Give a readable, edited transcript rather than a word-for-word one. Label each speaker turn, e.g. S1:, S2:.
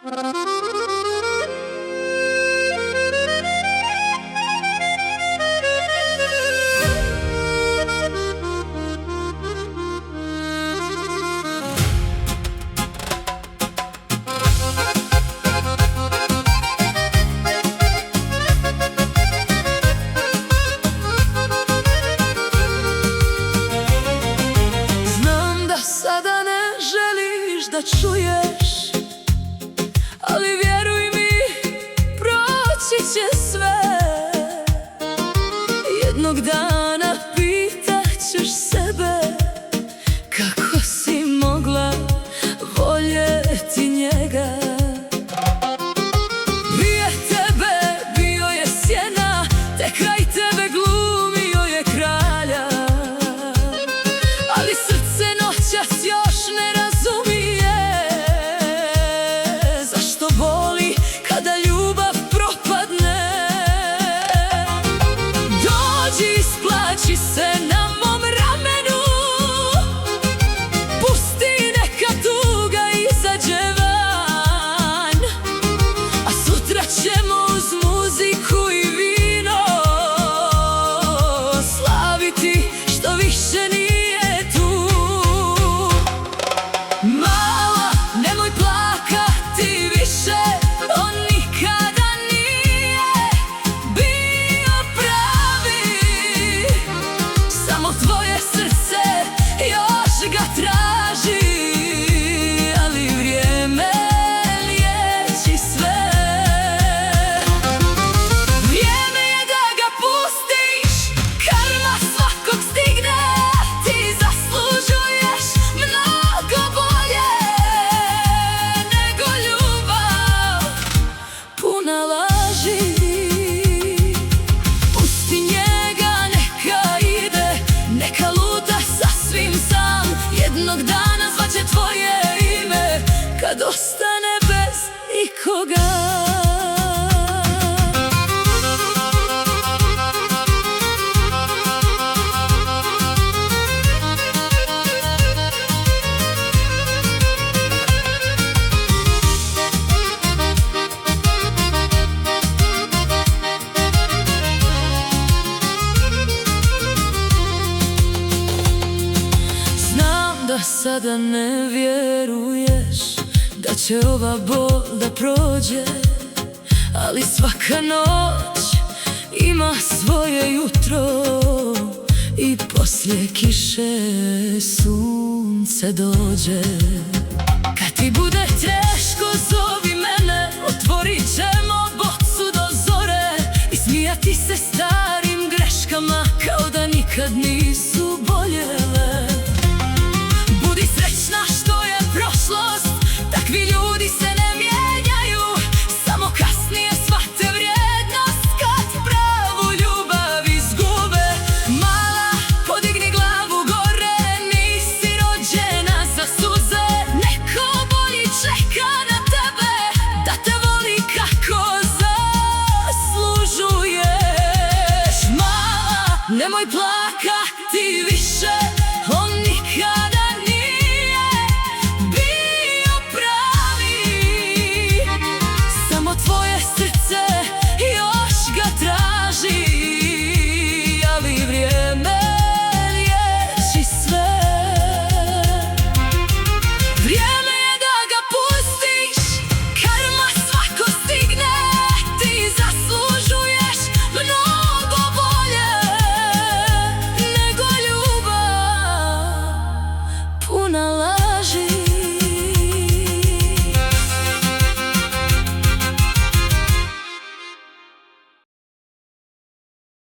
S1: Da čuješ, ali vjeruj mi, proći će sve. Jednog dana pitat ćeš sebe kako si mogla voljeti njega. Prije tebe bio je sjena, te kraj tebe glumio je kralja, ali srce noćas još ne razumije. Isplaći se na mom ramenu, pusti neka tuga izađe van, a sutra ćemo uz muziku i vino slaviti što više nije tu. Mala, nemoj plakati više, on nikada nije bio pravi. Samo tvoje srce još ga traži, ali vrijeme liječi sve. Vrijeme je da ga pustiš, karma svakog stigne. Ti zaslužuješ mnogo bolje nego ljubav puna laži. Pusti njega, neka ide, neka luta sasvim sam. Jednog dana zvaće tvoje ime kad ostane bez ikoga. Da sada ne vjeruješ da će ova bol da prođe, ali svaka noć ima svoje jutro i poslije kiše sunce dođe. Kad ti bude teško zovi mene, otvorit ćemo bocu do zore i smijati se starim greškama kao da nikad nisu boljele. Budi srećna što je prošlost, takvi ljudi